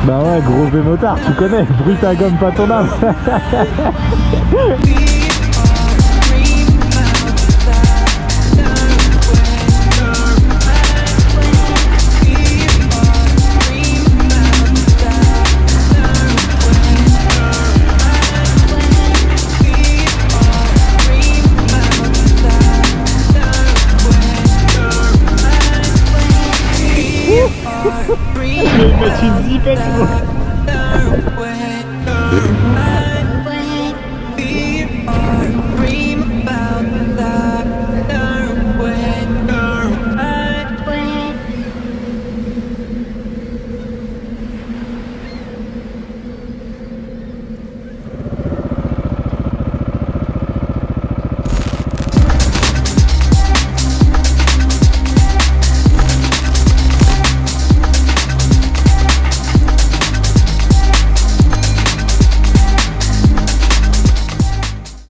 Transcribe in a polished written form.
Bah ouais, gros Supermotard, tu connais, bruit ta gomme, pas ton âme. Je vais mettre une zipette.